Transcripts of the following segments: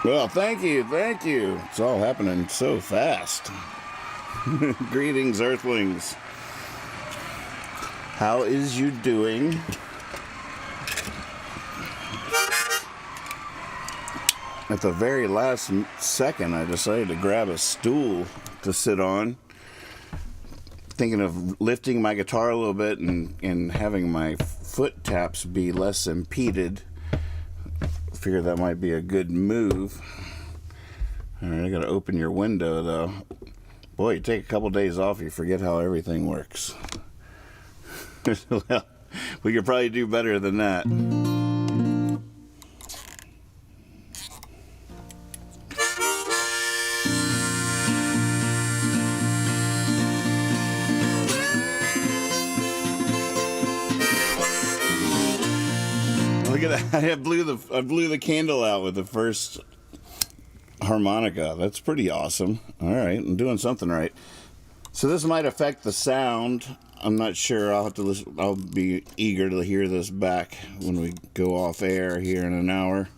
Well, thank you, thank you. It's all happening so fast. Greetings, Earthlings. How is you doing? At the very last second, I decided to grab a stool to sit on. Thinking of lifting my guitar a little bit and having my foot taps be less impeded. Figure that might be a good move. All right, I gotta open your window though. Boy, you take a couple days off, you forget how everything works. Well, we could probably do better than that. Look at that! I blew the candle out with the first harmonica. That's pretty awesome. All right, I'm doing something right. So this might affect the sound. I'm not sure. I'll have to listen. I'll be eager to hear this back when we go off air here in an hour.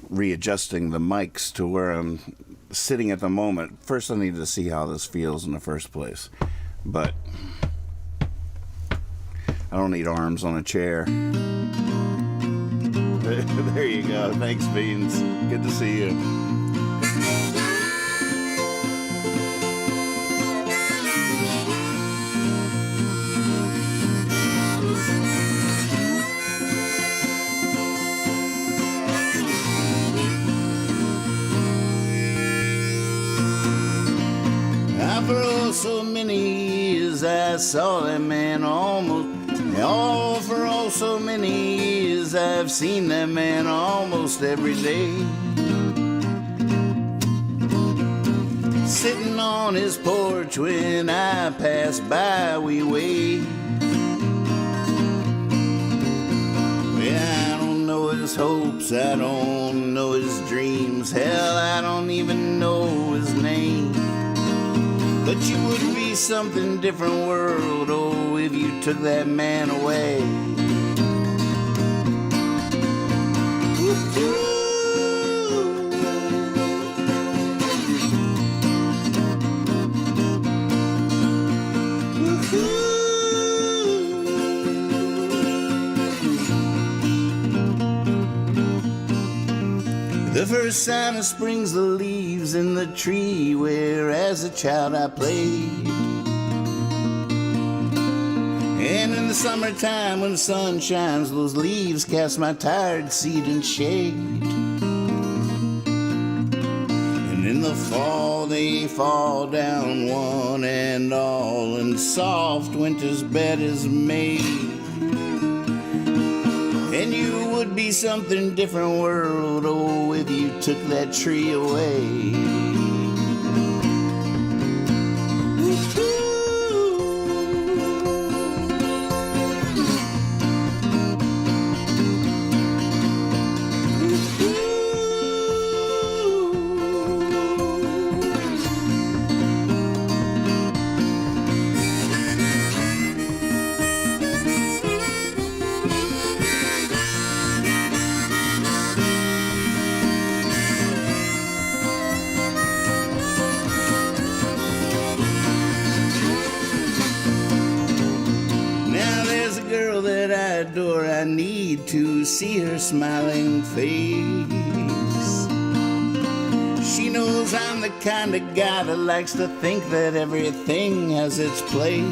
Readjusting the mics to where I'm sitting at the moment. First, I need to see how this feels in the first place. But I don't need arms on a chair. There you go. Thanks, Beans. Good to see you. For so many years I saw that man almost. Oh, for oh so many years I've seen that man almost every day. Sitting on his porch when I pass by, we wave. hopes, I don't know his dreams. Hell, I don't even know his name. But you would be something different world, oh, if you took that man away. The first sign of spring's the leaves in the tree where as a child I played. And in the summertime when the sun shines, those leaves cast my tired seed in shade. And in the fall they fall down one and all, and soft winter's bed is made. And you would be something different world, oh, if you took that tree away. I need to see her smiling face. She knows I'm the kind of guy that likes to think that everything has its place.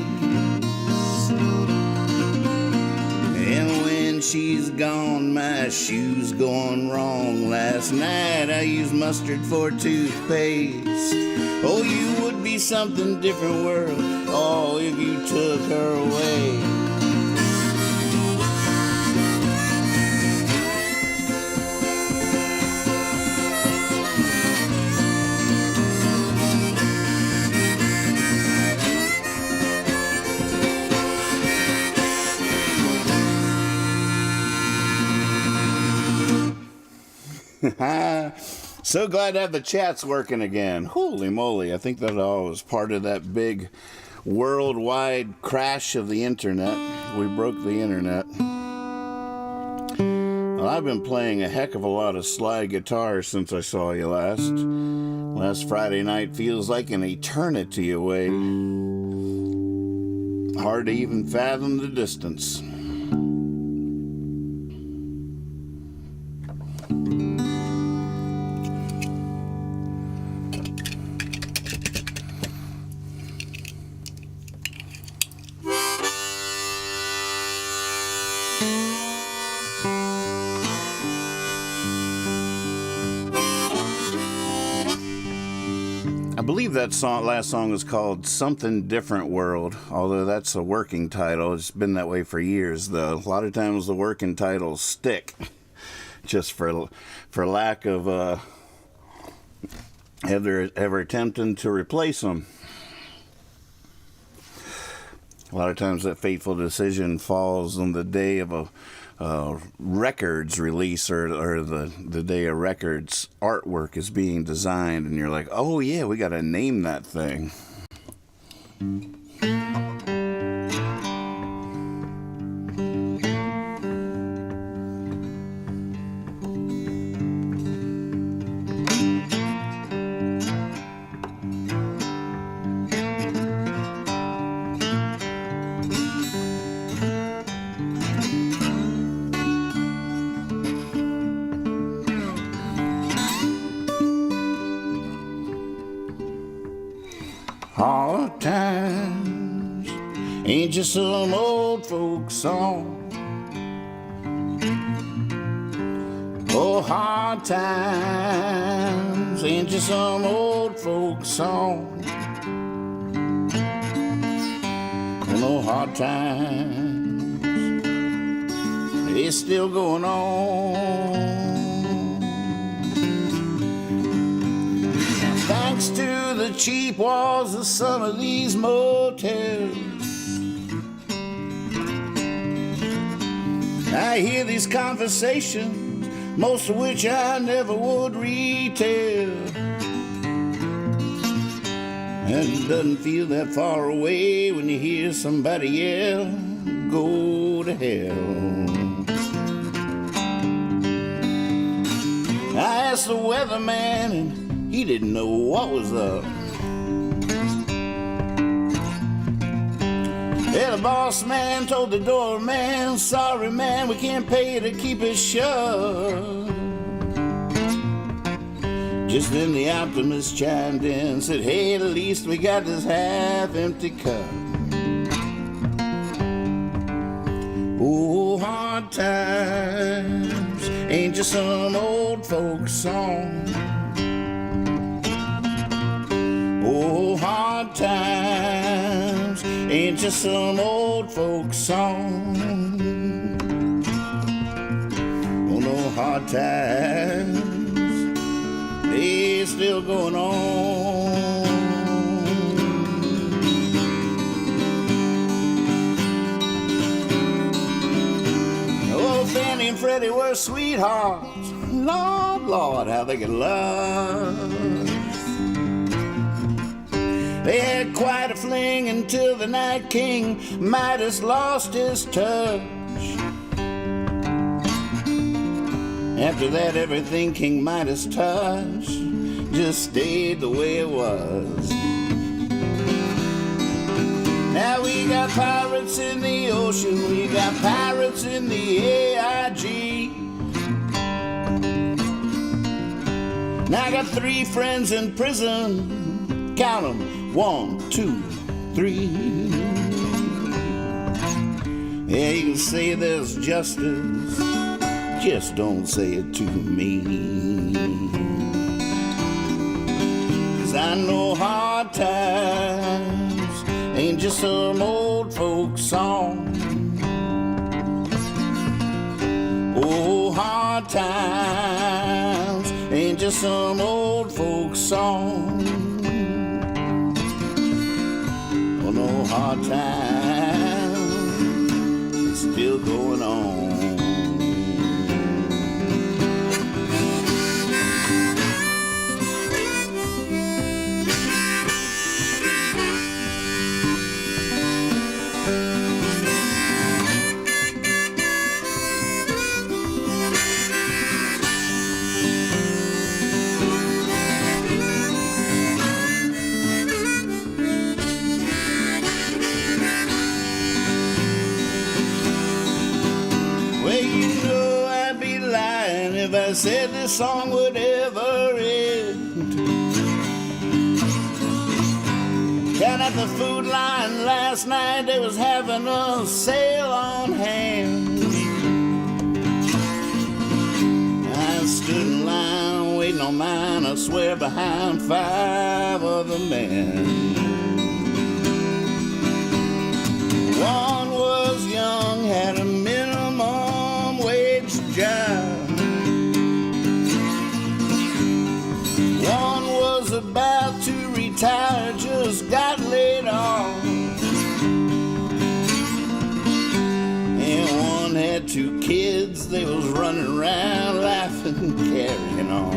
And when she's gone, my shoes gone wrong. Last night I used mustard for toothpaste. Oh, you would be something different world, oh, if you took her away. So glad to have the chats working again. Holy moly, I think that all was part of that big worldwide crash of the internet. We broke the internet. Well, I've been playing a heck of a lot of slide guitar since I saw you last. Last Friday night feels like an eternity away. Hard to even fathom the distance. I believe that last song is called Something Different World, although that's a working title. It's been that way for years, though. A lot of times the working titles stick just for lack of ever attempting to replace them. A lot of times that fateful decision falls on the day of a records release or the day a records artwork is being designed, and you're like, oh yeah, we got to name that thing. Hard times ain't just some old folk song. Oh, hard times ain't just some old folk song. Oh, no, hard times, it's still going on. Thanks to the cheap walls of some of these motels, I hear these conversations most of which I never would retell. And it doesn't feel that far away when you hear somebody yell, go to hell. I asked the weatherman and he didn't know what was up. Yeah, the boss man told the doorman, sorry man, we can't pay you to keep it shut. Just then the optimist chimed in and said, hey, at least we got this half-empty cup. Oh, hard times ain't just some old folks song. Oh, hard times ain't just some old folks song. Oh, no, hard times, they still going on. Oh, Fanny and Freddie were sweethearts. Lord, Lord, how they could love. They had quite a fling until the Night King Midas lost his touch. After that, everything King Midas touched just stayed the way it was. Now we got pirates in the ocean, we got pirates in the AIG. Now I got 3 friends in prison, count them. 1, 2, 3. Yeah, you can say there's justice, just don't say it to me. 'Cause I know hard times ain't just some old folk song. Oh, hard times ain't just some old folk song. Oh, no, hard times still going on. If I said this song would ever end. Down at the food line last night, they was having a sale on ham. I stood in line waiting on mine, I swear, behind 5 other men. One was young, had a minimum wage job. One was about to retire, just got laid off. And one had 2 kids, they was running around laughing and carrying on.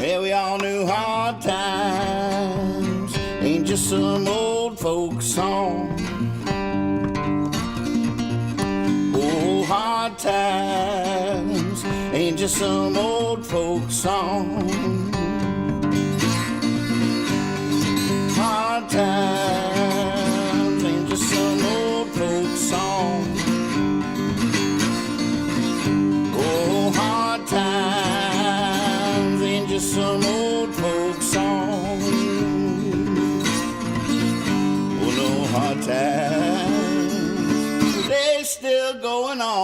Yeah, we all knew hard times ain't just some old folk song. Oh, hard times ain't just some old folk song. Hard times ain't just some old folk song. Oh, hard times ain't just some old folk song. Oh, no, hard times, they still going on.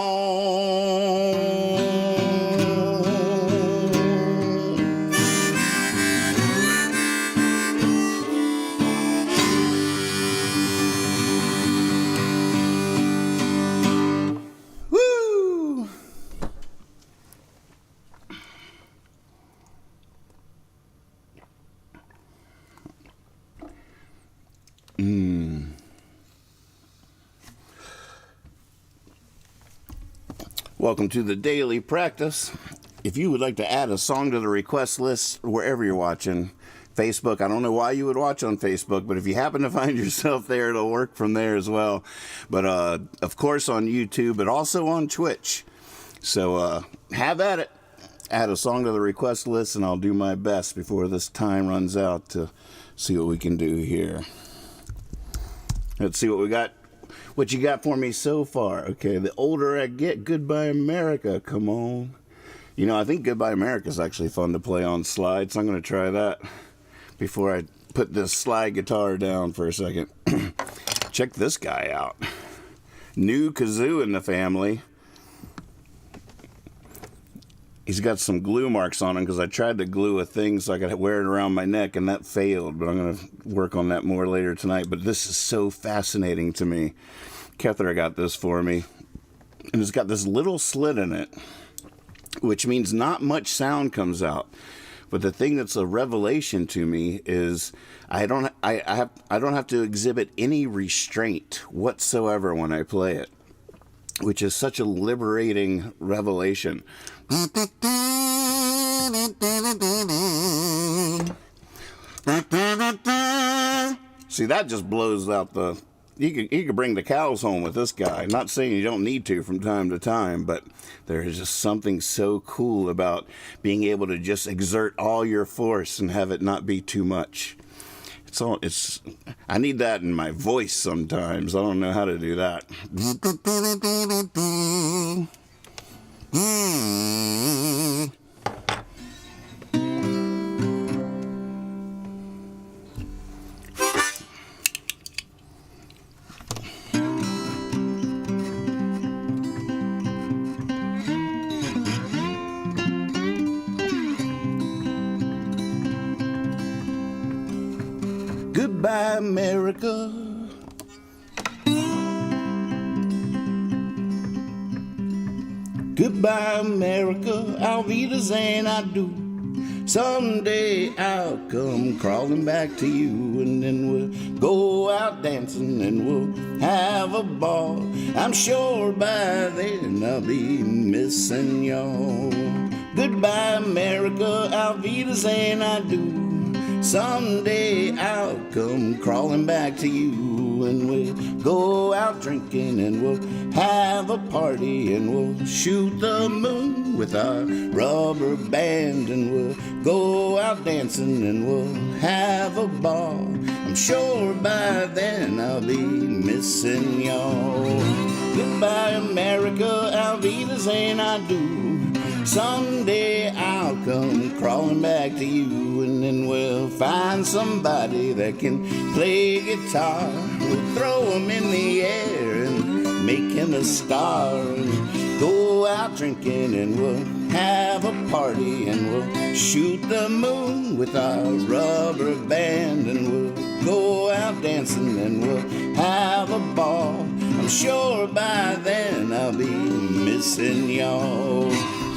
Welcome to the Daily Practice. If you would like to add a song to the request list wherever you're watching, Facebook, I don't know why you would watch on Facebook, but if you happen to find yourself there, it'll work from there as well. But of course on YouTube, but also on Twitch. So have at it. Add a song to the request list, and I'll do my best before this time runs out to see what we can do here. Let's see what we got. What you got for me so far? Okay, the older I get, Goodbye America, come on. You know, I think Goodbye America is actually fun to play on slide, so I'm going to try that before I put this slide guitar down for a second. Check this guy out. New kazoo in the family. He's got some glue marks on him because I tried to glue a thing so I could wear it around my neck, and that failed, but I'm going to work on that more later tonight. But this is so fascinating to me. Kethra got this for me, and it's got this little slit in it, which means not much sound comes out. But the thing that's a revelation to me is I don't have to exhibit any restraint whatsoever when I play it, which is such a liberating revelation. See, that just blows out the... You could bring the cows home with this guy. Not saying you don't need to from time to time, but there is just something so cool about being able to just exert all your force and have it not be too much. I need that in my voice sometimes. I don't know how to do that. Goodbye, America. Goodbye, America. Auf Wiedersehen, I do. Someday I'll come crawling back to you, and then we'll go out dancing and we'll have a ball. I'm sure by then I'll be missing y'all. Goodbye, America. Auf Wiedersehen, I do. Someday I'll come crawling back to you, and we'll go out drinking and we'll have a party, and we'll shoot the moon with our rubber band, and we'll go out dancing and we'll have a ball. I'm sure by then I'll be missing y'all. Goodbye, America, Auf Wiedersehen, I do. Someday I'll come crawling back to you, and then we'll find somebody that can play guitar. We'll throw him in the air and make him a star, and go out drinking and we'll have a party, and we'll shoot the moon with our rubber band, and we'll go out dancing and we'll have a ball. I'm sure by then I'll be missing y'all.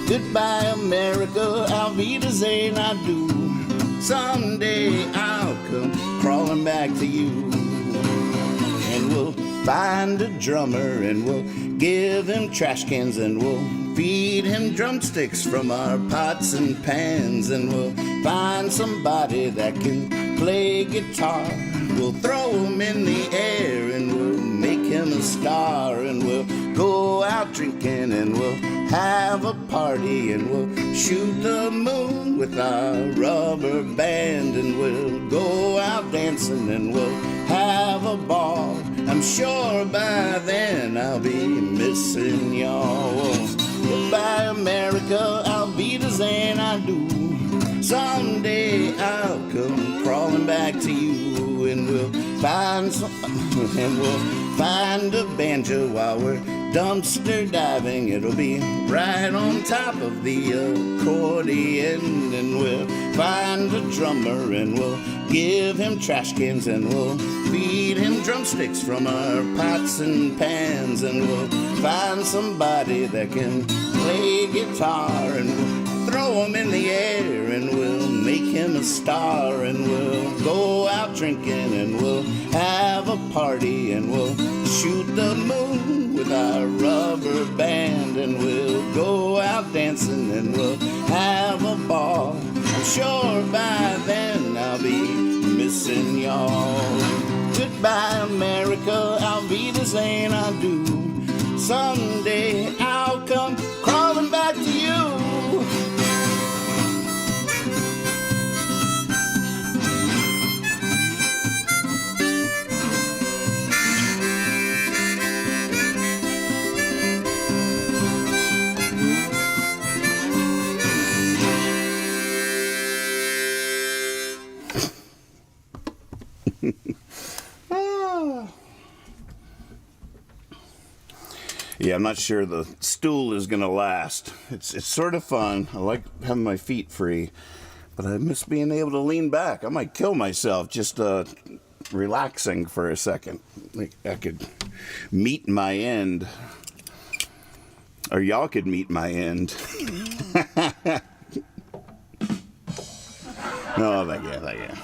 Goodbye, America, Auf Wiedersehen, I do. Someday I'll come crawling back to you, and we'll find a drummer and we'll give him trash cans, and we'll feed him drumsticks from our pots and pans, and we'll find somebody that can play guitar. We'll throw him in the air and we'll make him a star, and we'll go out drinking and we'll have a party, and we'll shoot the moon with our rubber band, and we'll go out dancing and we'll have a ball. I'm sure by then I'll be missing y'all. Goodbye, America, Auf Wiedersehen, I do. Someday I'll come crawling back to you, and we'll find a banjo while we're dumpster diving. It'll be right on top of the accordion, and we'll find a drummer and we'll give him trash cans, and we'll feed him drumsticks from our pots and pans, and we'll find somebody that can play guitar, and we'll throw him in the air and we'll make him a star, and we'll go out drinking and we'll have a party, and we'll shoot the moon with our rubber band, and we'll go out dancing and we'll have a ball. I'm sure by then I'll be missing y'all. Goodbye, America, I'll be the Zane I do. Someday I'll come crawling back to you. Yeah, I'm not sure the stool is going to last. It's sort of fun. I like having my feet free, but I miss being able to lean back. I might kill myself just relaxing for a second. Like I could meet my end. Or y'all could meet my end. Oh, thank you, thank you.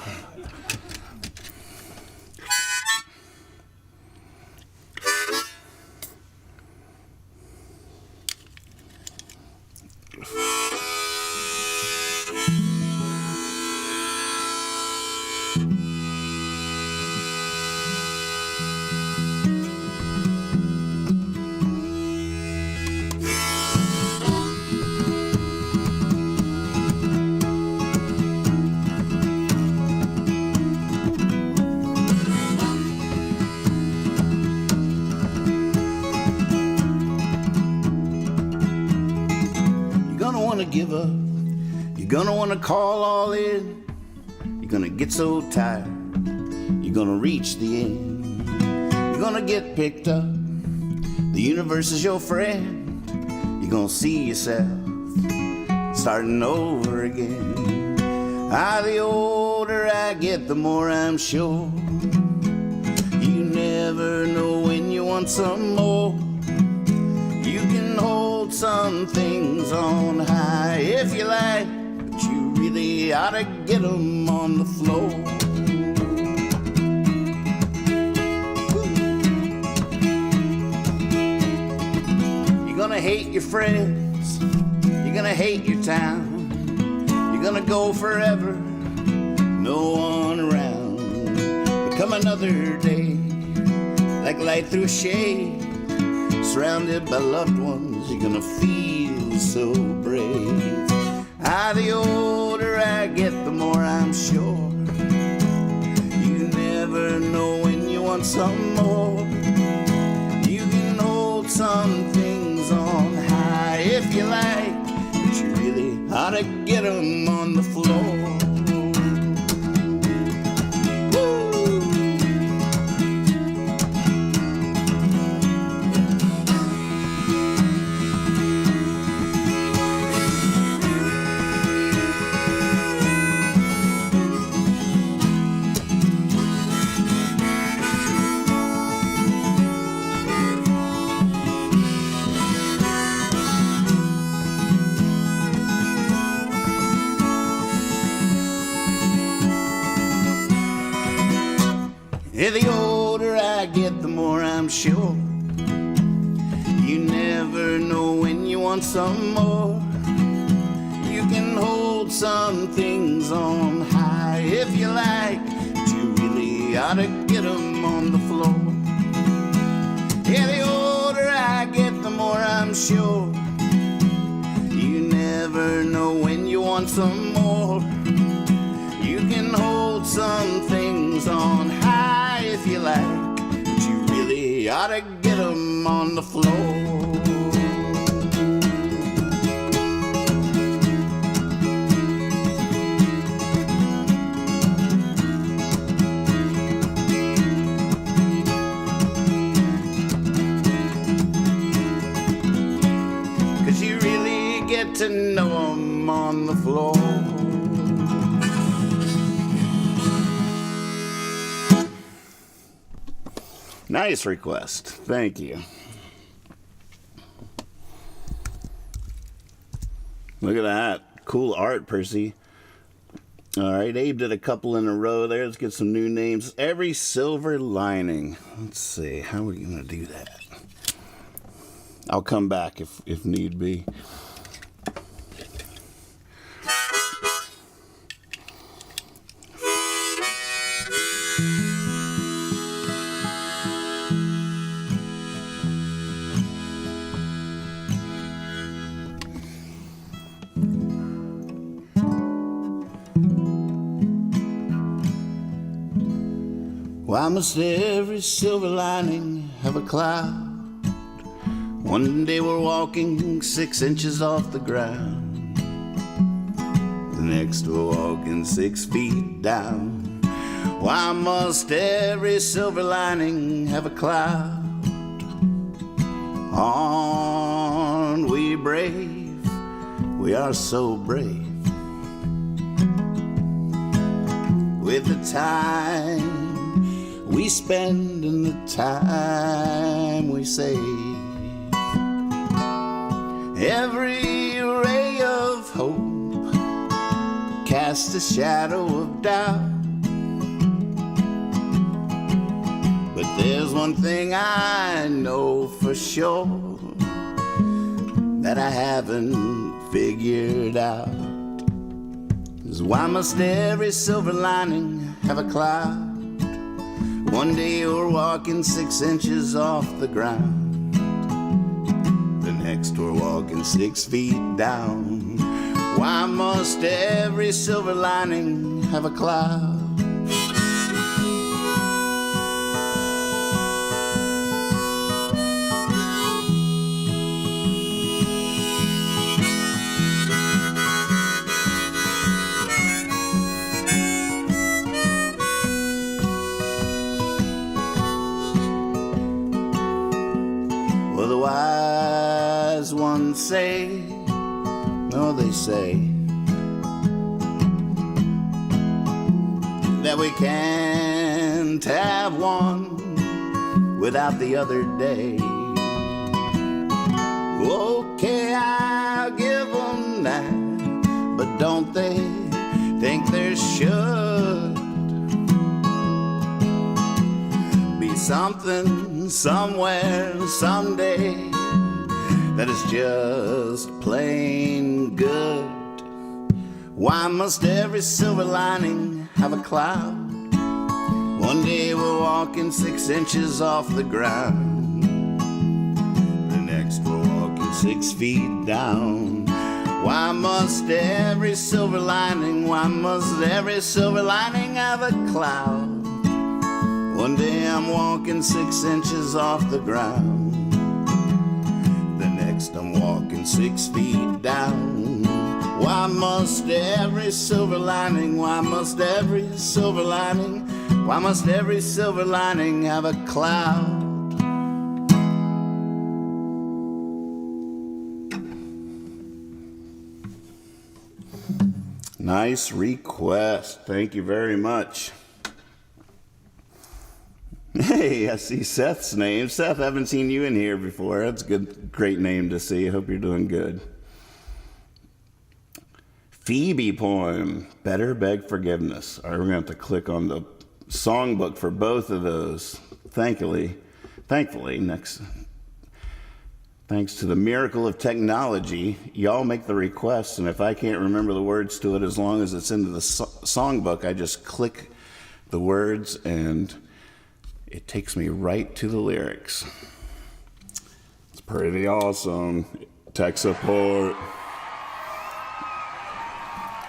Give up, you're gonna want to call all in, you're gonna get so tired, you're gonna reach the end, you're gonna get picked up, the universe is your friend, you're gonna see yourself starting over again. The older I get, the more I'm sure you never know when you want some more. You can hold some things on high if you like, but you really ought to get them on the floor. You're gonna hate your friends, you're gonna hate your town, you're gonna go forever, no one around. But come another day, like light through a shade, surrounded by loved ones, you're gonna feel so brave. The older I get, the more I'm sure you never know when you want some more. You can hold some things on high if you like, but you really ought to get them on the floor. The older I get, the more I'm sure you never know when you want some more. You can hold some things on high if you like, but you really ought to get them on the floor. Yeah, the older I get, the more I'm sure you never know when you want some more. You can hold some things on high if you like, but you really ought to get them on the floor. Cause you really get to know them on the floor. Nice request. Thank you. Look at that. Cool art, Percy. All right, Abe did a couple in a row there. Let's get some new names. Every silver lining. Let's see, how are we going to do that? I'll come back if need be. Why must every silver lining have a cloud? One day we're walking 6 inches off the ground. The next we're walking 6 feet down. Why must every silver lining have a cloud? Aren't we brave? We are so brave. With the time we spend and the time we save, every ray of hope casts a shadow of doubt. But there's one thing I know for sure that I haven't figured out, is why must every silver lining have a cloud? One day you're walking 6 inches off the ground. The next we're walking 6 feet down. Why must every silver lining have a cloud? Well, the wise ones say, no, they say that we can't have one without the other day. Okay, I'll give them that, but don't they think there should be something somewhere someday that is just plain good? Why must every silver lining have a cloud? One day we're walking 6 inches off the ground. The next we're walking 6 feet down. Why must every silver lining, why must every silver lining have a cloud? One day I'm walking 6 inches off the ground. The next I'm walking 6 feet down. Why must every silver lining, why must every silver lining, why must every silver lining have a cloud? Nice request. Thank you very much. Hey, I see Seth's name. Seth, I haven't seen you in here before. That's a good, great name to see. I hope you're doing good. Phoebe Poem, Better Beg Forgiveness. All right, we're going to have to click on the songbook for both of those. Thankfully, thanks to the miracle of technology, y'all make the requests, and if I can't remember the words to it, as long as it's into the songbook, I just click the words and it takes me right to the lyrics. It's pretty awesome. Tech support.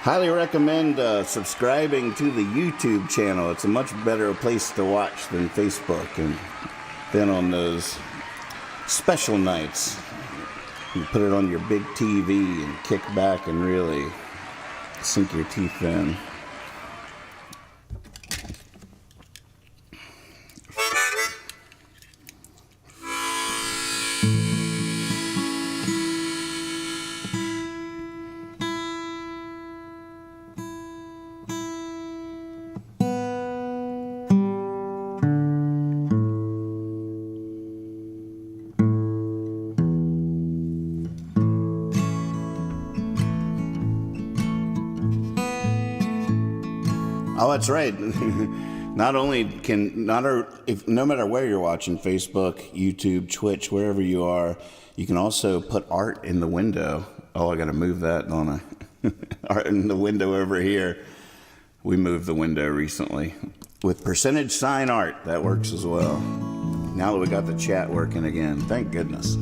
Highly recommend subscribing to the YouTube channel. It's a much better place to watch than Facebook. And then on those special nights, you put it on your big TV and kick back and really sink your teeth in. Oh, that's right. Not only can no matter where you're watching, Facebook, YouTube, Twitch, wherever you are, you can also put art in the window. Oh, I got to move that, don't I? Art in the window over here. We moved the window recently with percentage sign art. That works as well. Now that we got the chat working again, thank goodness.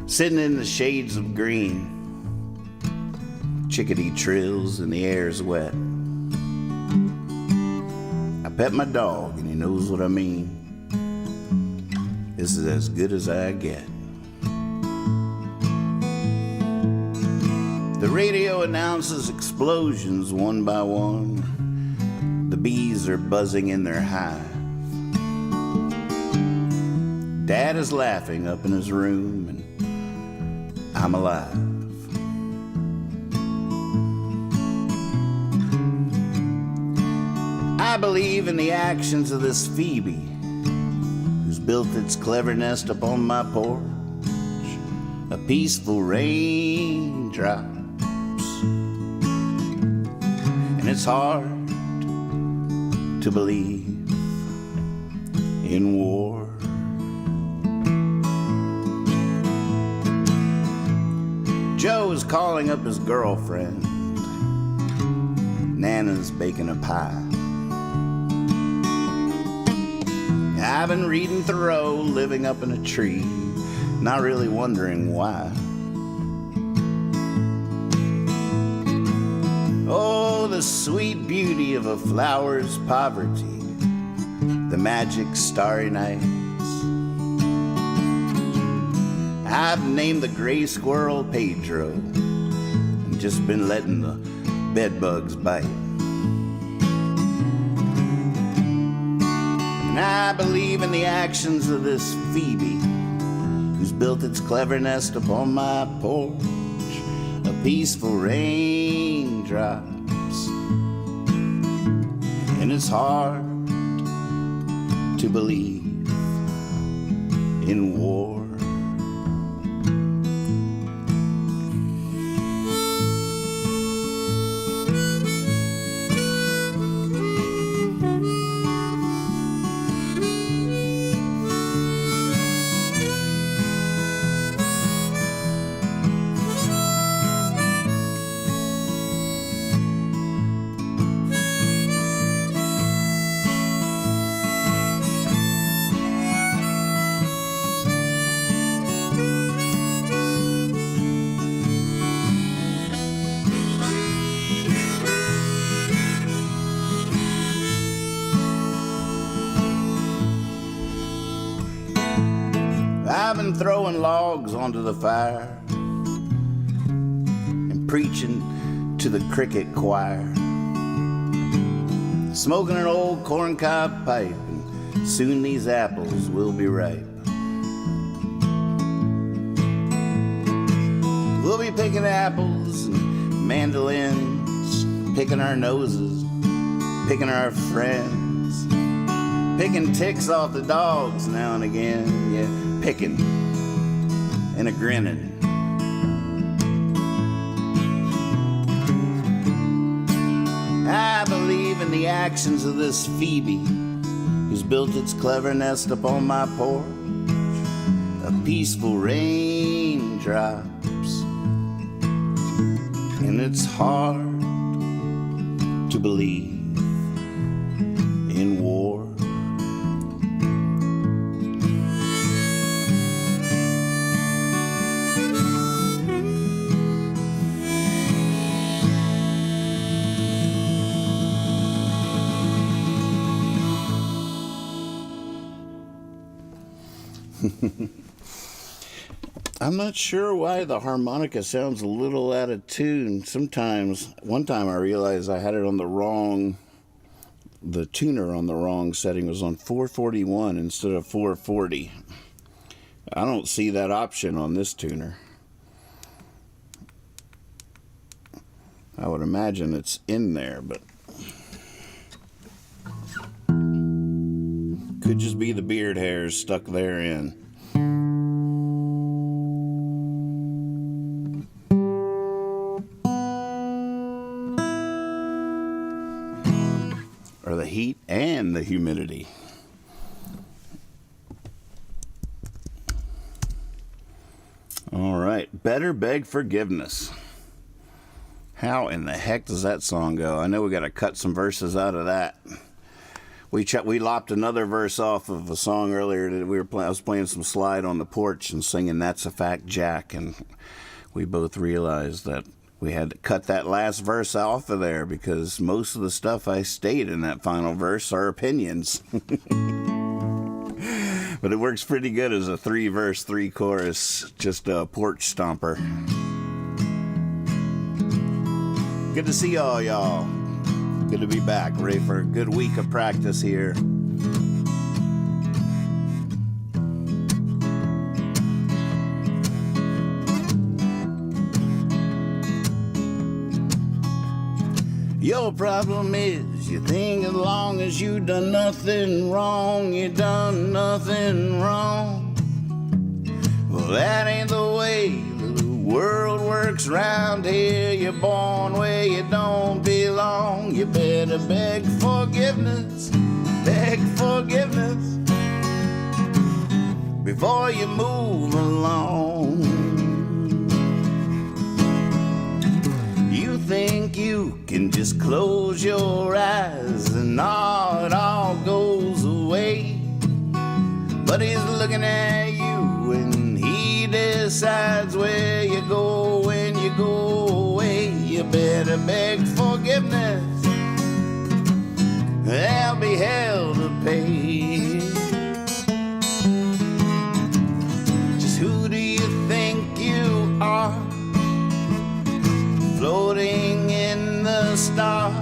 Sitting in the shades of green, chickadee trills and the air's wet. I pet my dog and he knows what I mean. This is as good as I get. The radio announces explosions one by one. The bees are buzzing in their hive. Dad is laughing up in his room and I'm alive. I believe in the actions of this Phoebe, who's built its clever nest upon my porch. A peaceful rain drops, and it's hard to believe in war. Joe is calling up his girlfriend. Nana's baking a pie. I've been reading Thoreau, living up in a tree, not really wondering why. Oh, the sweet beauty of a flower's poverty, the magic starry nights. I've named the gray squirrel Pedro and just been letting the bedbugs bite. And I believe in the actions of this Phoebe, who's built its clever nest upon my porch. A peaceful rain drops, and it's hard to believe in war. I've been throwing logs onto the fire and preaching to the cricket choir, smoking an old corncob pipe, and soon these apples will be ripe. We'll be picking apples and mandolins, picking our noses, picking our friends, picking ticks off the dogs now and again, yeah. Picking and a grinning. I believe in the actions of this Phoebe, who's built its clever nest upon my porch. A peaceful rain drops, and it's hard to believe in war. I'm not sure why the harmonica sounds a little out of tune. Sometimes, one time I realized I had it on the tuner on the wrong setting. It was on 441 instead of 440. I don't see that option on this tuner. I would imagine it's in there, but Could just be the beard hairs stuck therein. Or the heat and the humidity. All right, Better Beg Forgiveness. How in the heck does that song go? I know we got to cut some verses out of that. We lopped another verse off of a song earlier that I was playing some slide on the porch and singing "That's a Fact, Jack," and we both realized that we had to cut that last verse off of there because most of the stuff I state in that final verse are opinions. But it works pretty good as a 3-verse, 3-chorus, just a porch stomper. Good to see all y'all. Good to be back, ready for a good week of practice here. Your problem is you think as long as you done nothing wrong, you done nothing wrong. Well, that ain't the way the world works round here. You're born where you don't belong. You better beg forgiveness before you move along. You think you can just close your eyes and it all goes away. But he's looking at you and he decides where you go when you go away. You better beg forgiveness. There'll be hell to pay. Just who do you think you are? Floating in the stars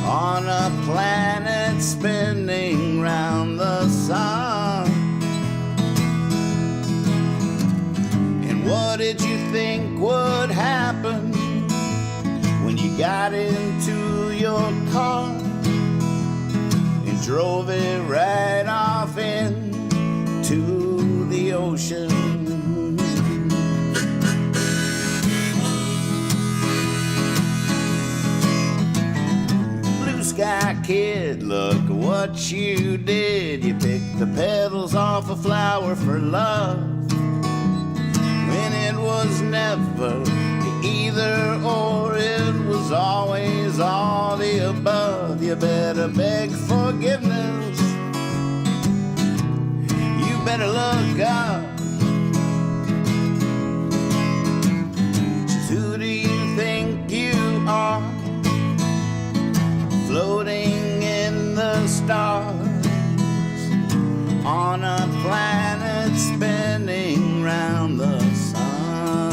on a planet spinning round the sun. And what did you think would happen when you got into your car and drove it right off into the ocean? Sky kid, look what you did. You picked the petals off a flower for love when it was never either or. It was always all the above. You better beg forgiveness. You better look up. Just who do you think you are? Floating in the stars on a planet spinning round the sun.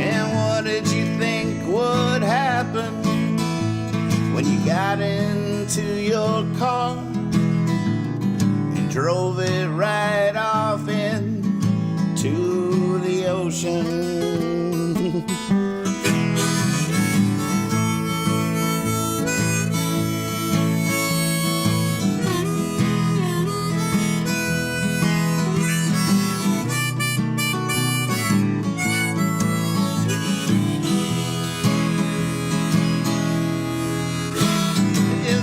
And what did you think would happen when you got into your car and drove it right off into the ocean?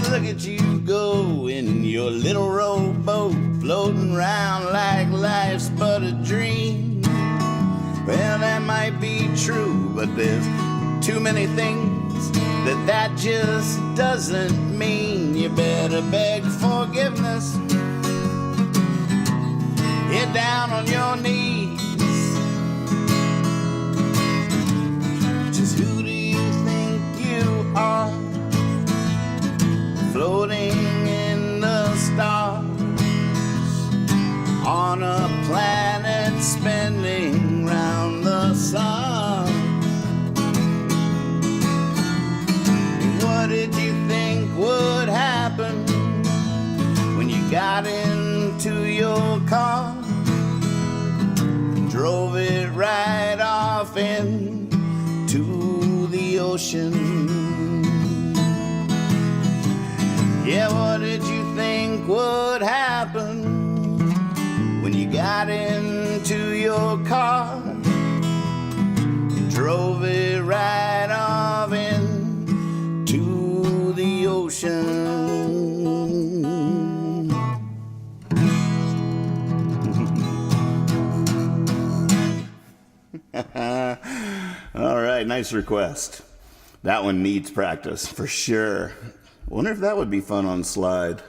Look at you go in your little rowboat, floating around like life's but a dream. Well, that might be true, but there's too many things that just doesn't mean. You better beg forgiveness. Get down on your knees. Just who do you think you are? Floating in the stars on a planet spinning round the sun. What did you think would happen when you got into your car and drove it right off into the ocean? Yeah, what did you think would happen when you got into your car and drove it right off into the ocean? All right, nice request. That one needs practice for sure. Wonder if that would be fun on slide.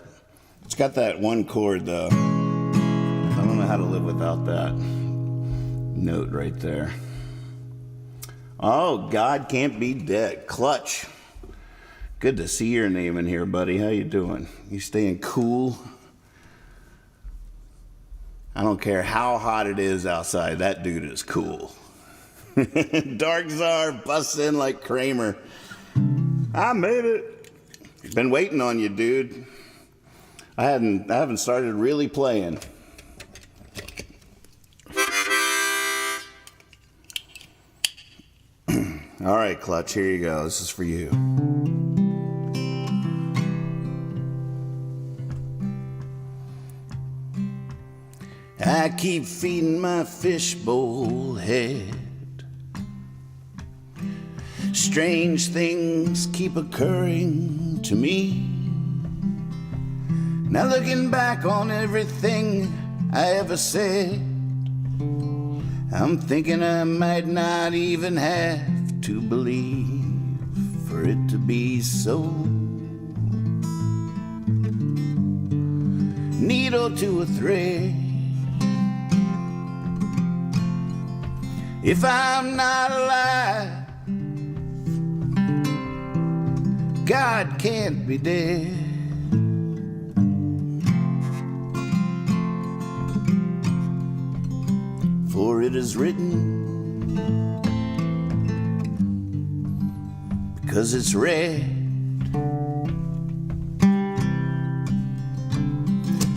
It's got that one chord though. I don't know how to live without that note right there. Oh, God Can't Be Dead. Clutch. Good to see your name in here, buddy. How you doing? You staying cool? I don't care how hot it is outside. That dude is cool. Dark Czar busts in like Kramer. I made it. Been waiting on you, dude. I haven't started really playing. All right, Clutch, here you go. This is for you. I keep feeding my fishbowl head. Strange things keep occurring to me. Now looking back on everything I ever said, I'm thinking I might not even have to believe for it to be so. Needle to a thread. If I'm not alive, God can't be dead. For it is written, because it's read.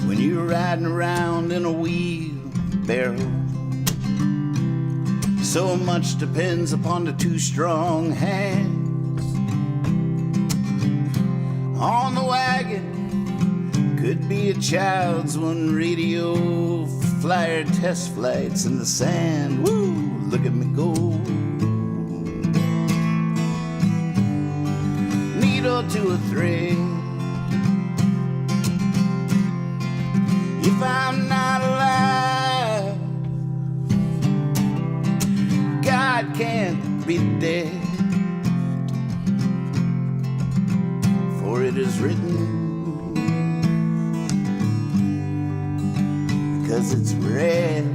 When you're riding around in a wheelbarrow, so much depends upon the two strong hands on the wagon. Could be a child's one radio flyer test flights in the sand. Woo, look at me go. Needle to a thread. If I'm not alive, God can't be dead. For it is written, because it's read.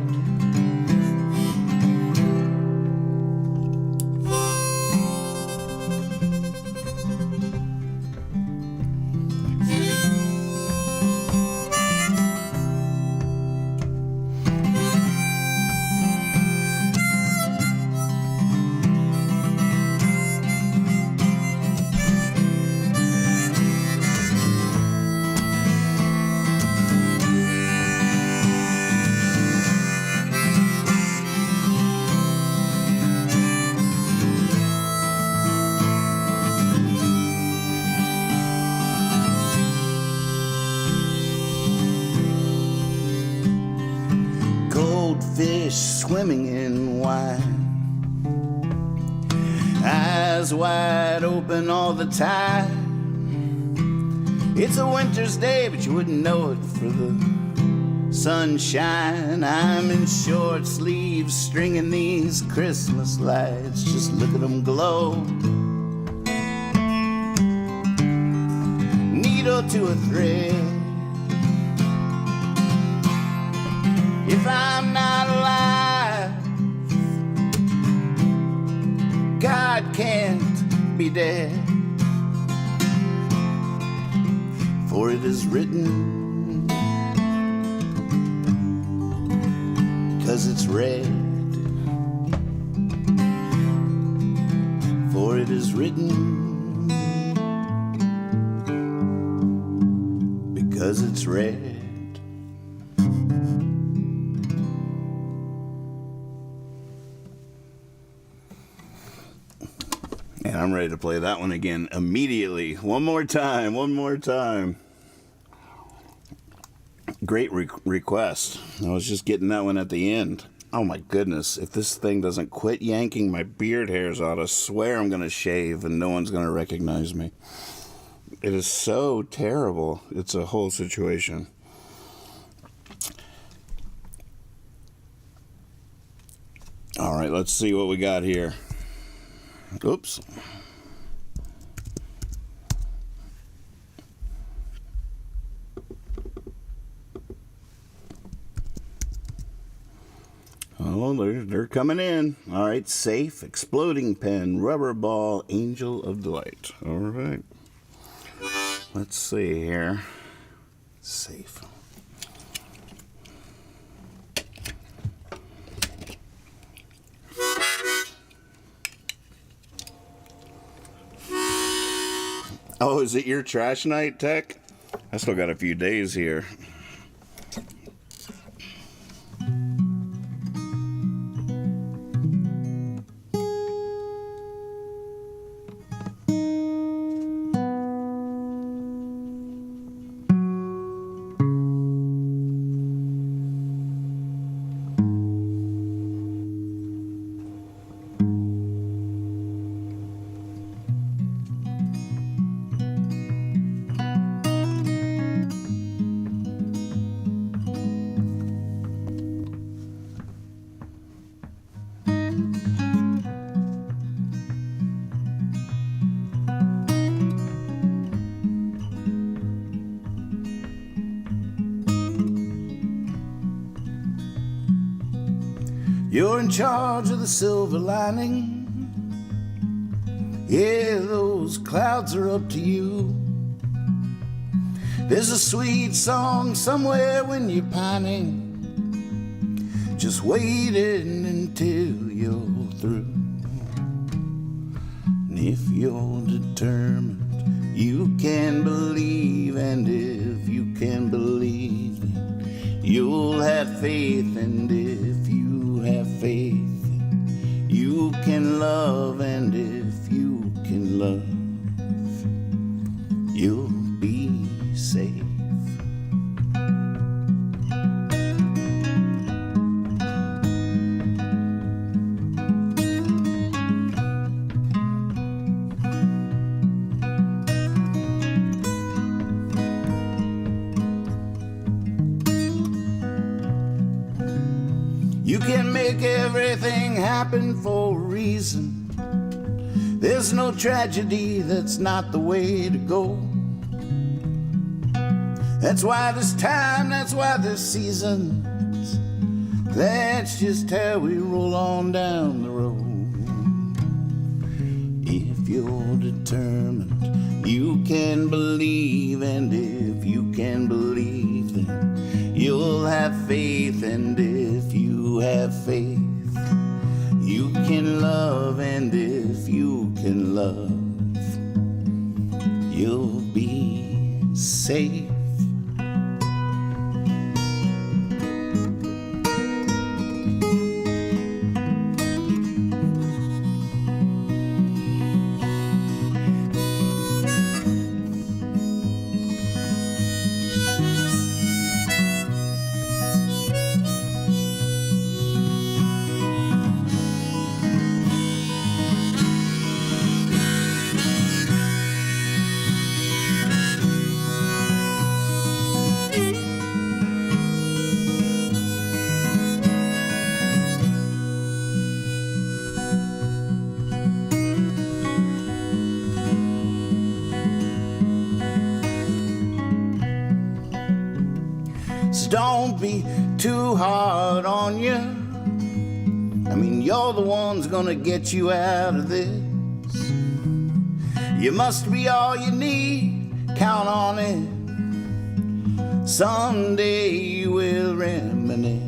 Fish swimming in wine, eyes wide open all the time. It's a winter's day, but you wouldn't know it for the sunshine. I'm in short sleeves stringing these Christmas lights. Just look at them glow. Needle to a thread. If I'm not alive, God can't be dead. For it is written, because it's read. For it is written, because it's read. And I'm ready to play that one again immediately. One more time. Great request. I was just getting that one at the end. Oh my goodness, if this thing doesn't quit yanking my beard hairs out, I swear I'm going to shave and no one's going to recognize me. It is so terrible. It's a whole situation. All right, let's see what we got here. Oops. Oh, they're coming in. All right, safe, exploding pen, rubber ball, angel of delight. All right. Let's see here. Safe. Oh, is it your trash night, Tech? I still got a few days here. You're in charge of the silver lining. Yeah, those clouds are up to you. There's a sweet song somewhere when you're pining, just waiting until you're through. And if you're determined, you can believe, and if you can believe, then you'll have faith, and if you have faith, you can love, and if you can love, you'll be safe. You can make everything happen for a reason. There's no tragedy that's not the way to go. That's why this time, that's why this season, that's just how we roll on down the road. If you're determined, you can believe, and if you can believe, then you'll have faith, and if you have faith, you can love, and if you can love, you'll be safe. So don't be too hard on you. I mean, you're the ones gonna get you out of this. You must be all you need, count on it. Someday you will reminisce.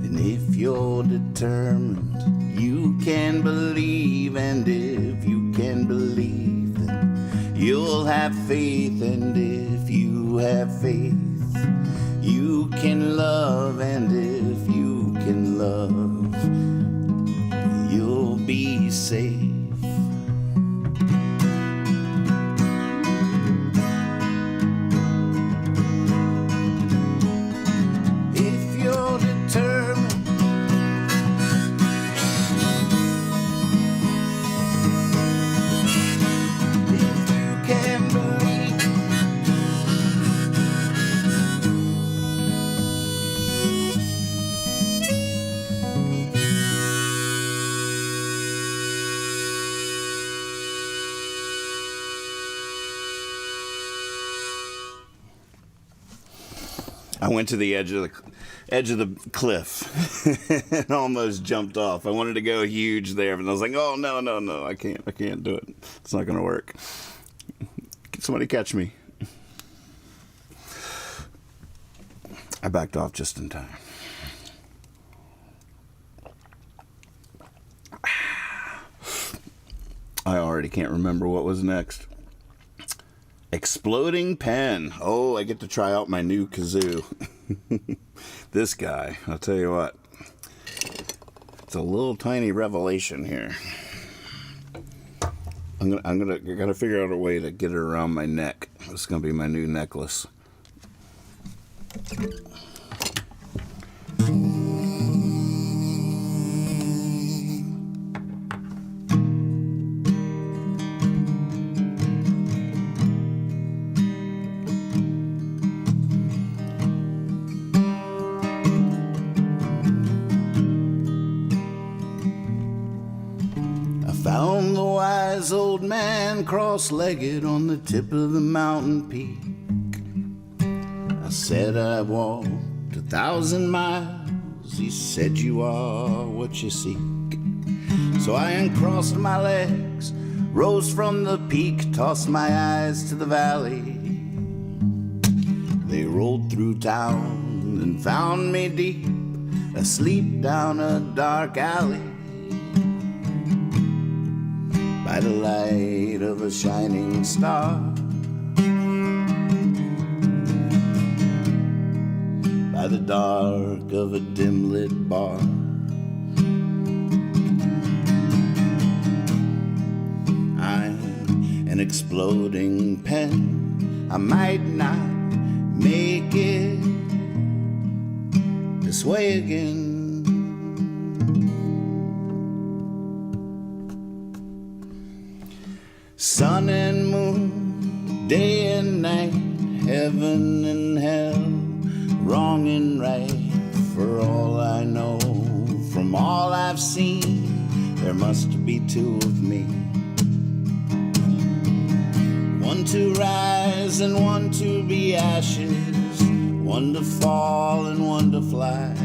And if you're determined, you can believe, and if you can believe, then you'll have faith, and if you have faith, you can love, and if you can love, you'll be safe. I went to the edge of the cliff and almost jumped off. I wanted to go huge there, but I was like, oh, no, I can't do it. It's not going to work. Somebody catch me. I backed off just in time. I already can't remember what was next. Exploding pen. Oh, I get to try out my new kazoo. This guy, I'll tell you what. It's a little tiny revelation here. I gotta figure out a way to get it around my neck. This is gonna be my new necklace. Found the wise old man cross-legged on the tip of the mountain peak. I said I walked 1,000 miles. He said you are what you seek. So I uncrossed my legs, rose from the peak, tossed my eyes to the valley. They rolled through town and found me deep, asleep down a dark alley. By the light of a shining star, by the dark of a dim-lit bar. I'm an exploding pen. I might not make it this way again. Sun and moon, day and night, heaven and hell, wrong and right. For all I know, from all I've seen, there must be two of me. One to rise and one to be ashes, one to fall and one to fly,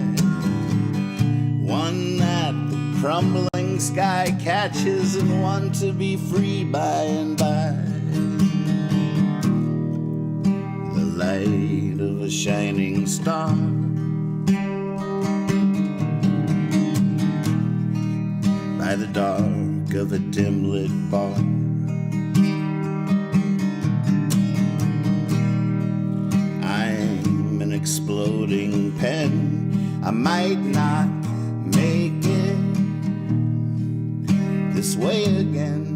one that the crumbling sky catches and one to be free by and by. The light of a shining star, by the dark of a dim-lit bar. I'm an exploding pen. I might not make it this way again.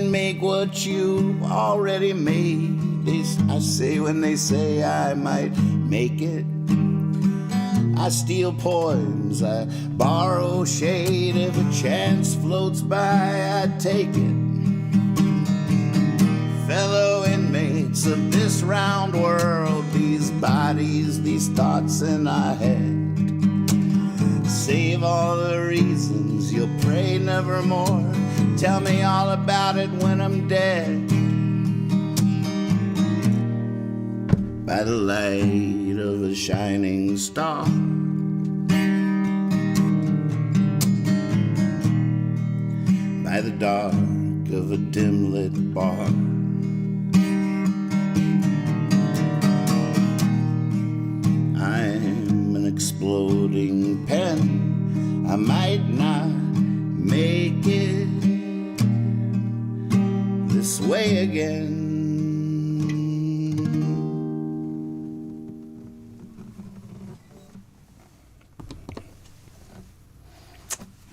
Make what you already made. I say when they say I might make it. I steal poems, I borrow shade. If a chance floats by, I take it. Fellow inmates of this round world, these bodies, these thoughts in our head. Save all the reasons you'll pray nevermore. Tell me all about it when I'm dead. by the light of a shining star. By the dark of a dim-lit bar. I'm an exploding pen. I might not make it this way again.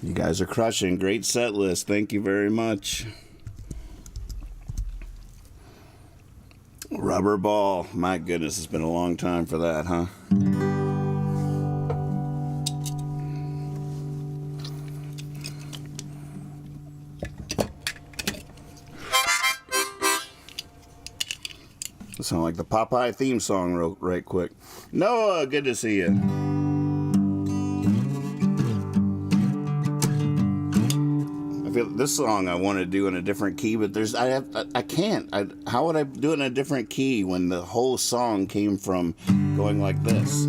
You guys are crushing. Great set list. Thank you very much. Rubber Ball. My goodness, it's been a long time for that, huh? It sounds like the Popeye theme song right quick. Noah, good to see you. This song I want to do in a different key, but I can't. How would I do it in a different key when the whole song came from going like this?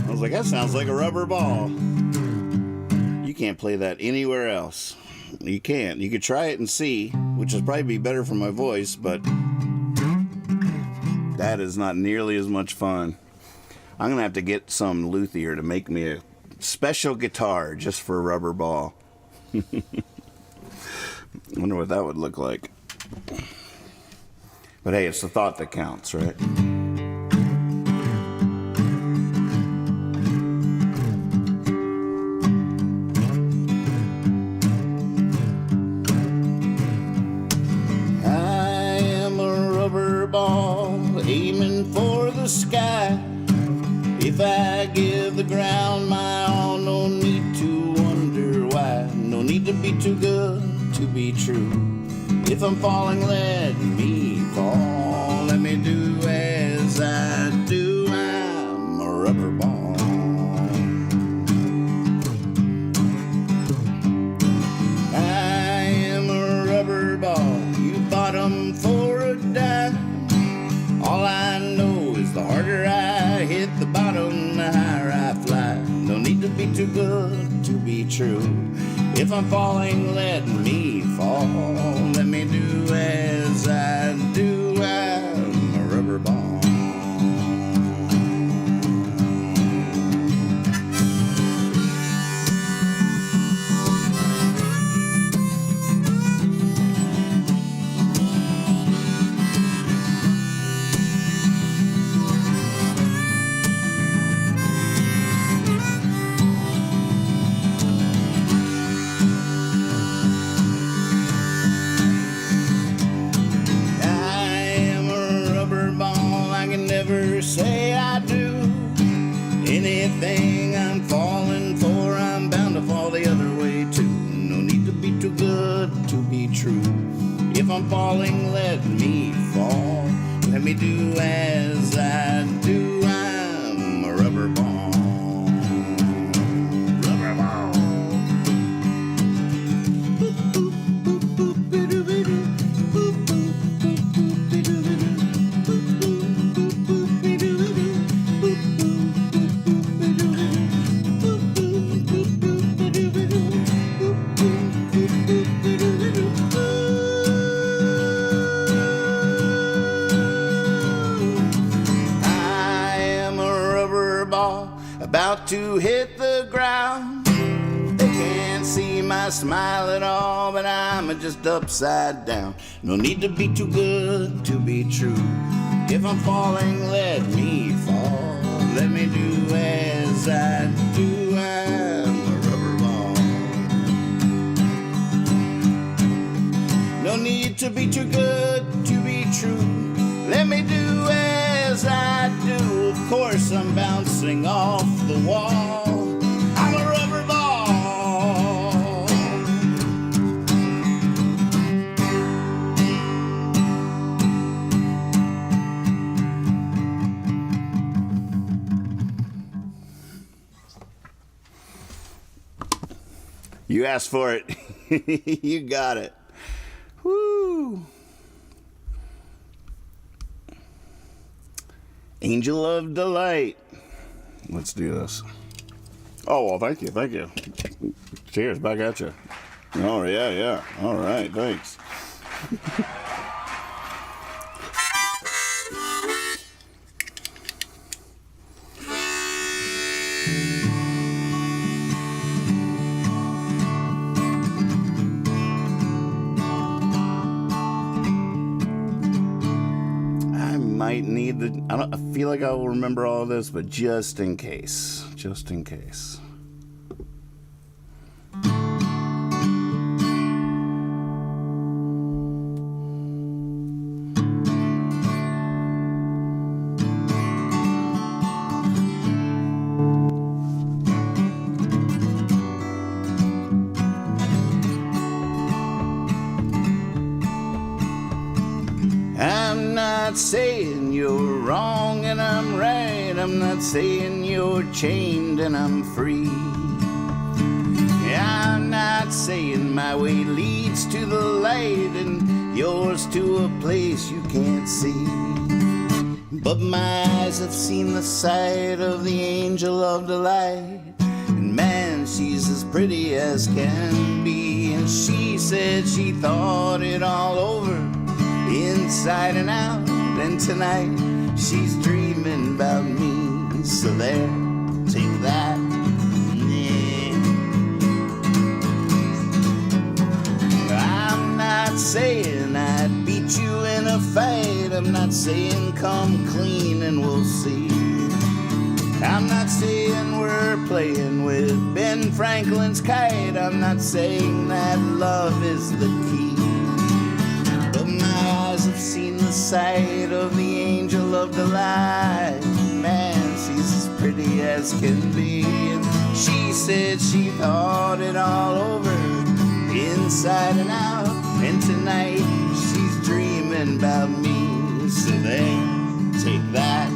I was like, that sounds like a rubber ball. You can't play that anywhere else. You can't. You could try it and see, which would probably be better for my voice, but that is not nearly as much fun. I'm gonna have to get some luthier to make me a special guitar just for rubber ball. Wonder what that would look like. But hey, it's the thought that counts, right? I am a rubber ball aiming for the sky. If I give the ground my all, no need to wonder why. No need to be too good to be true. If I'm falling, let me fall. Let me do as I do. I'm a rubber ball. I am a rubber ball. You bottom for a dime. All I know is the harder I hit the bottom, the higher I fly. No need to be too good to be true. If I'm falling, let me fall. Let me do as I do. I'm a rubber ball. Say I do anything I'm falling for, I'm bound to fall the other way too. No need to be too good to be true. If I'm falling, let me fall. Let me do as I do. I'm a rubber ball. Rubber ball. About to hit the ground. They can't see my smile at all, but I'm just upside down. No need to be too good to be true. If I'm falling, let me fall. Let me do as I do. I'm a rubber ball. No need to be too good to be true. Let me do as I do. Of course I'm bouncing off the wall. I'm a rubber ball. You asked for it. You got it. Woo. Angel of Delight. Let's do this. Oh, well, thank you. Cheers, back at you. Oh, yeah. All right, thanks. Might need the. I feel like I will remember all of this, but just in case. I'm not saying you're wrong and I'm right. I'm not saying you're chained and I'm free. I'm not saying my way leads to the light and yours to a place you can't see. But my eyes have seen the sight of the angel of delight. And man, she's as pretty as can be. And she said she thought it all over, inside and out, and tonight she's dreaming about me. So there, take that. Yeah. I'm not saying I'd beat you in a fight. I'm not saying come clean and we'll see. I'm not saying we're playing with Ben Franklin's kite. I'm not saying that love is the key. I've seen the sight of the angel of delight. Man, she's as pretty as can be. And she said she thought it all over, inside and out. And tonight she's dreaming about me. So then, take that.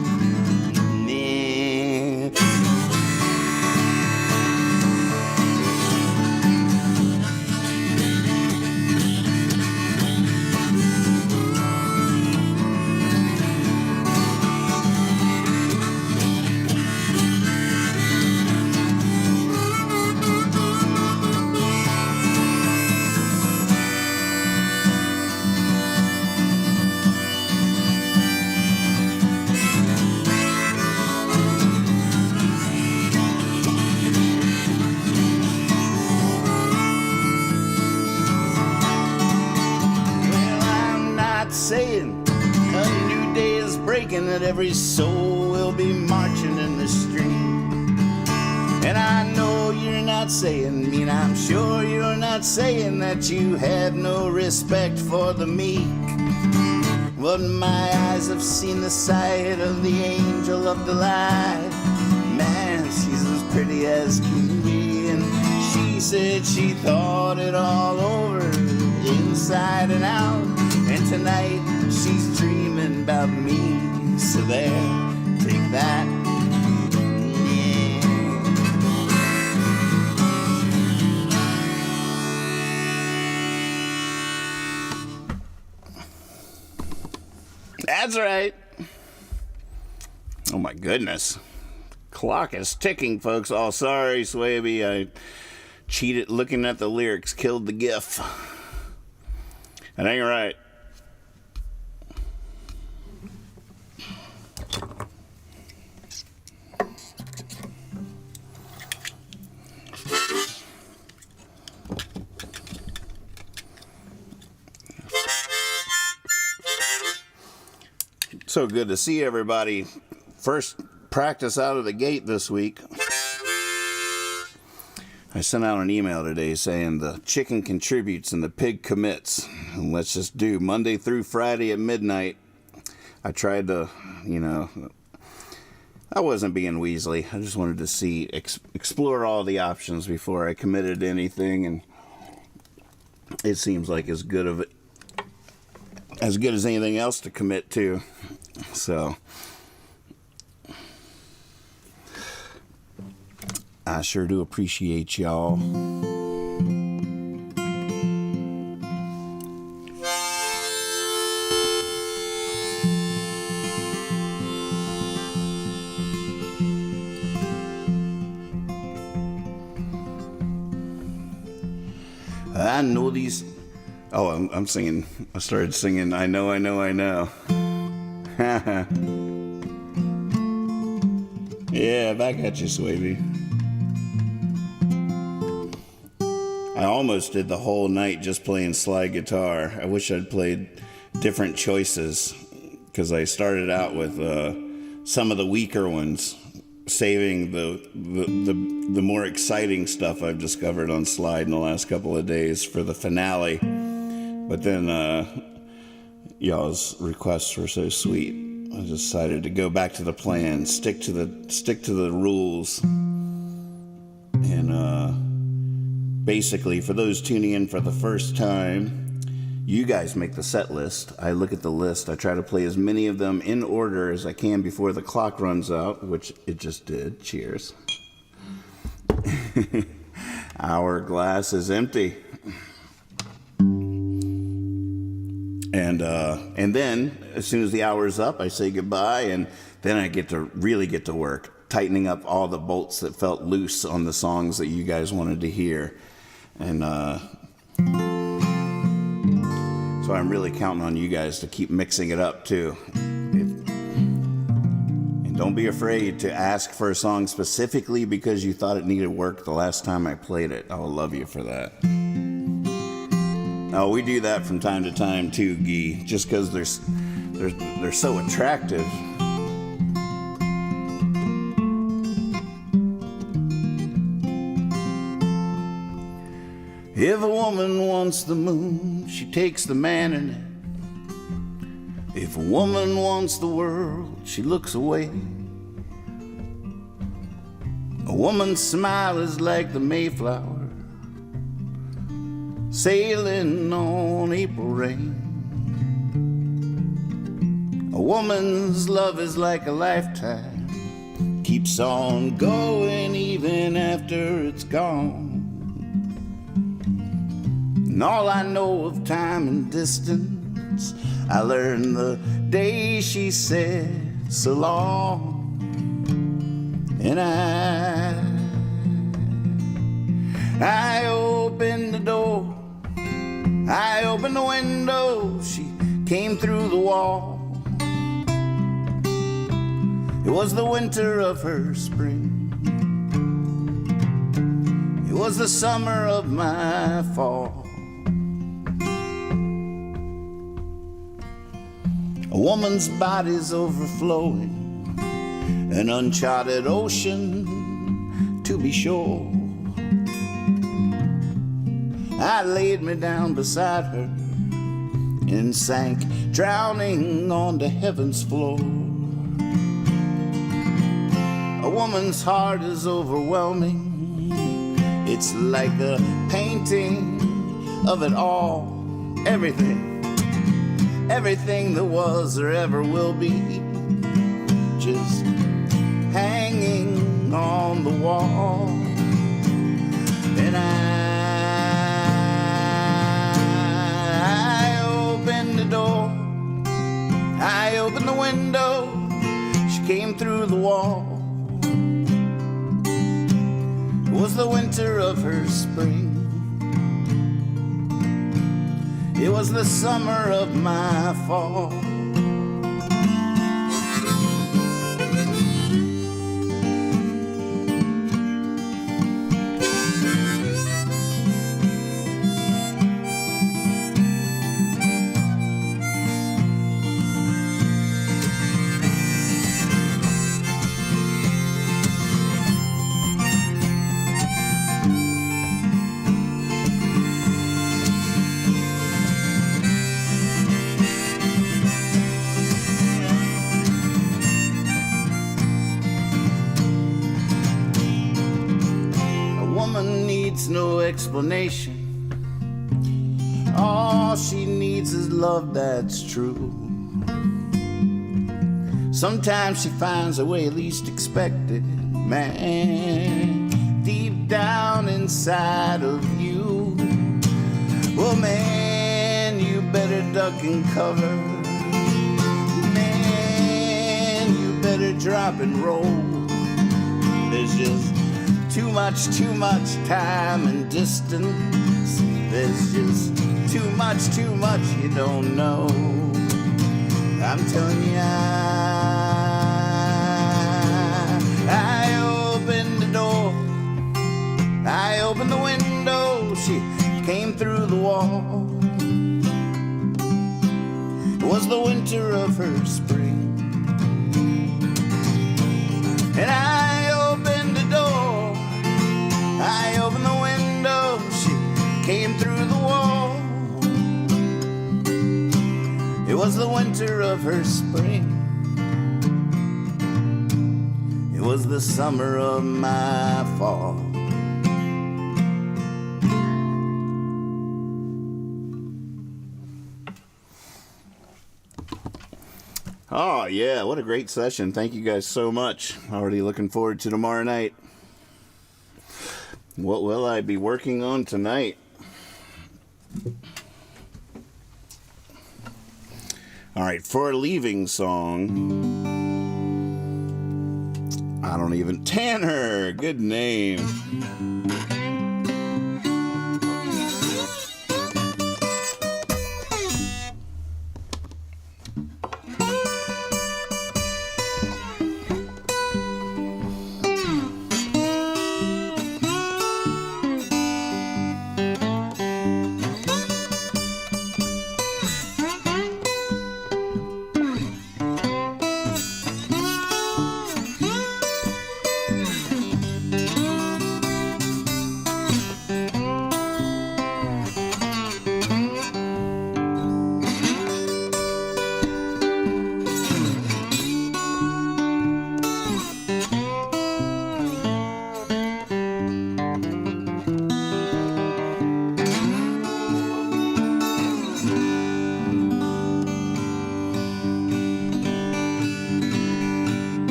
Saying a new day is breaking, that every soul will be marching in the street. And I know you're not saying, I'm sure you're not saying that you have no respect for the meek. But my eyes have seen the sight of the angel of delight. Man, she's as pretty as can be. And she said she thought it all over, inside and out. And tonight she's dreaming about me. So there, take that. Yeah. That's right. Oh my goodness. Clock is ticking, folks. Oh, sorry, Swaby. I cheated looking at the lyrics. Killed the GIF. That ain't right. So good to see everybody. First practice out of the gate this week. I sent out an email today saying the chicken contributes and the pig commits. And let's just do Monday through Friday at midnight. I tried to, I wasn't being Weasley. I just wanted to see, explore all the options before I committed to anything. And it seems like as good as anything else to commit to. So I sure do appreciate y'all. I know these. Oh, I'm singing. I started singing. I know, I know, I know. Yeah, back at you, Swavey. I almost did the whole night just playing slide guitar. I wish I'd played different choices, because I started out with some of the weaker ones, saving the more exciting stuff I've discovered on slide in the last couple of days for the finale. But then y'all's requests were so sweet, I decided to go back to the plan, stick to the rules, and basically, for those tuning in for the first time, you guys make the set list. I look at the list. I try to play as many of them in order as I can before the clock runs out, which it just did. Cheers. Our glass is empty. And then, as soon as the hour's up, I say goodbye, and then I really get to work, tightening up all the bolts that felt loose on the songs that you guys wanted to hear. And so I'm really counting on you guys to keep mixing it up too. And don't be afraid to ask for a song specifically because you thought it needed work the last time I played it. I will love you for that. Oh, we do that from time to time too, Guy, just because they're so attractive. If a woman wants the moon, she takes the man in it. If a woman wants the world, she looks away. A woman's smile is like the Mayflower, sailing on April rain. A woman's love is like a lifetime, keeps on going even after it's gone. And all I know of time and distance, I learned the day she said so long. And I opened the door, I opened the window, she came through the wall. It was the winter of her spring, it was the summer of my fall. A woman's body's overflowing, an uncharted ocean to be sure. I laid me down beside her and sank, drowning onto heaven's floor. A woman's heart is overwhelming, it's like a painting of it all. Everything that was or ever will be, just hanging on the wall. And I opened the door, I opened the window, she came through the wall. It was the winter of her spring, it was the summer of my fall. No explanation, all she needs is love that's true. Sometimes she finds a way least expected, man, deep down inside of you. Well, man, you better duck and cover, man, you better drop and roll. There's just too much time and distance There's just too much you don't know. I'm telling you, I opened the door, I opened the window, she came through the wall. It was the winter of her spring, and I opened the door, I opened the window, she came through the wall. It was the winter of her spring, it was the summer of my fall. Oh yeah, what a great session. Thank you guys so much. Already looking forward to tomorrow night. What will I be working on tonight? All right, for a leaving song, I don't even... Tanner, good name.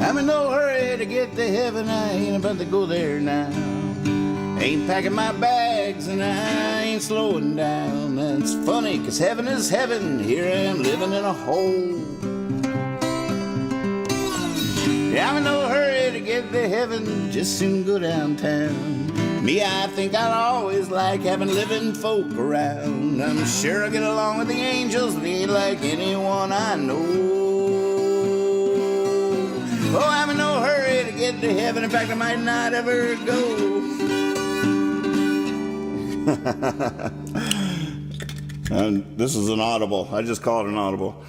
I'm in no hurry to get to heaven, I ain't about to go there now. Ain't packing my bags and I ain't slowing down. That's funny, 'cause heaven is heaven, here I am living in a hole. Yeah, I'm in no hurry to get to heaven, just soon go downtown. Me, I think I'd always like having living folk around. I'm sure I'll get along with the angels, they ain't like anyone I know. Oh, I'm in no hurry to get to heaven. In fact, I might not ever go. And this is an audible. I just called it an audible.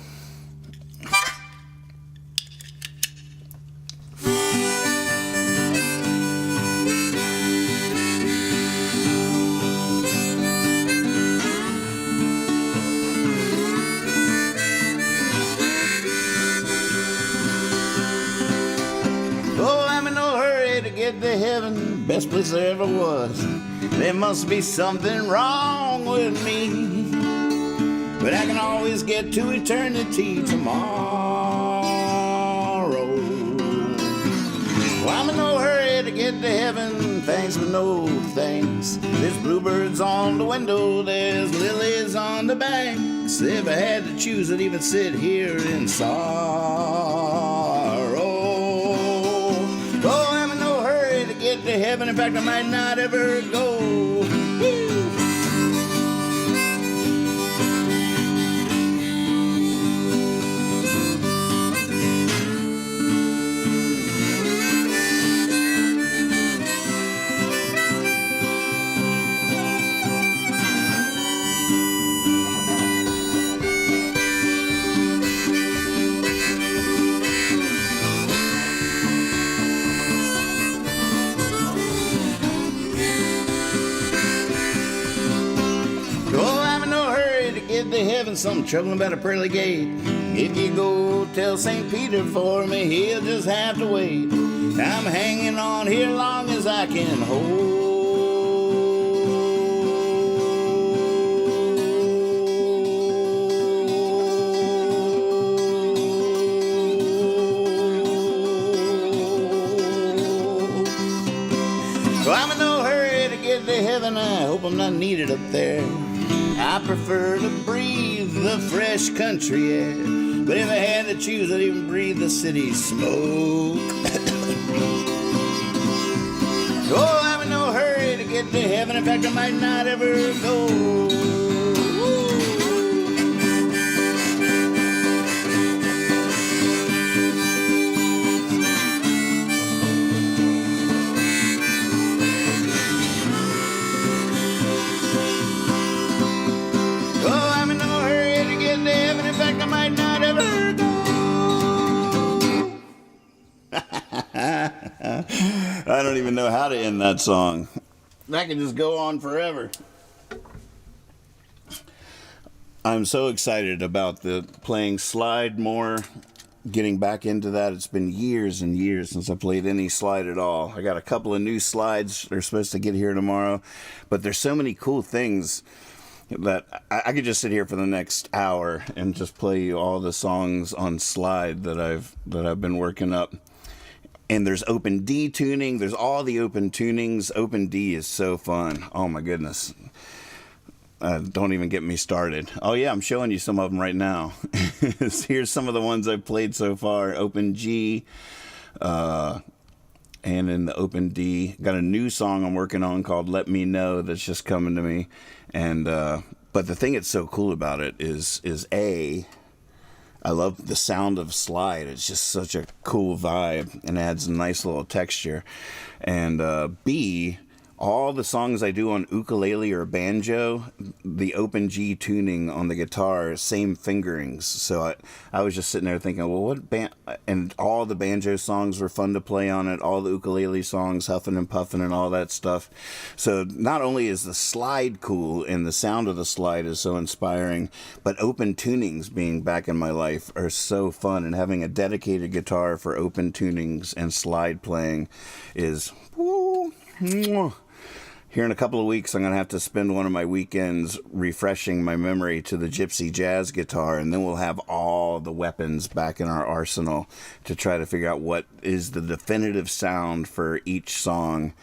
To heaven, best place there ever was. There must be something wrong with me, but I can always get to eternity tomorrow. Well, I'm in no hurry to get to heaven, thanks but no thanks. There's bluebirds on the window, there's lilies on the banks. If I had to choose, I'd even sit here in sorrow. Get to heaven, in fact I might not ever go. Woo! To heaven, something troubling about a pearly gate. If you go tell St. Peter for me, he'll just have to wait. I'm hanging on here long as I can hold. Well, I'm in no hurry to get to heaven, I hope I'm not needed up there. I prefer to breathe the fresh country air, but if I had to choose, I'd even breathe the city smoke. Oh, I'm in no hurry to get to heaven. In fact, I might not ever go. Oh, I'm in no hurry to get to heaven. In fact, I might not ever go. I don't even know how to end that song. That can just go on forever. I'm so excited about the playing slide more, getting back into that. It's been years and years since I played any slide at all. I got a couple of new slides. They're supposed to get here tomorrow, but there's so many cool things that I could just sit here for the next hour and just play you all the songs on slide that I've been working up. And there's open D tuning. There's all the open tunings. Open D is so fun. Oh my goodness. Don't even get me started. Oh yeah, I'm showing you some of them right now. Here's some of the ones I've played so far. Open G, and in the open D. Got a new song I'm working on called Let Me Know that's just coming to me. And but the thing that's so cool about it is I love the sound of slide. It's just such a cool vibe and adds a nice little texture. And B, all the songs I do on ukulele or banjo, the open G tuning on the guitar, same fingerings. So I was just sitting there thinking, well, what band? And all the banjo songs were fun to play on it. All the ukulele songs, Huffin' and Puffin' and all that stuff. So not only is the slide cool and the sound of the slide is so inspiring, but open tunings being back in my life are so fun. And having a dedicated guitar for open tunings and slide playing is woo, mwah. Here in a couple of weeks, I'm going to have to spend one of my weekends refreshing my memory to the gypsy jazz guitar, and then we'll have all the weapons back in our arsenal to try to figure out what is the definitive sound for each song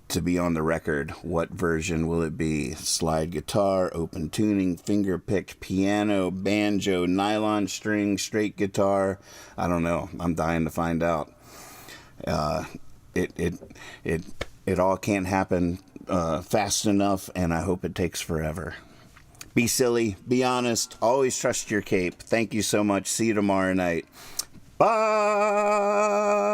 to be on the record. What version will it be? Slide guitar, open tuning, finger-picked piano, banjo, nylon string, straight guitar. I don't know. I'm dying to find out. It all can't happen fast enough, and I hope it takes forever. Be silly, be honest, always trust your cape. Thank you so much. See you tomorrow night. Bye.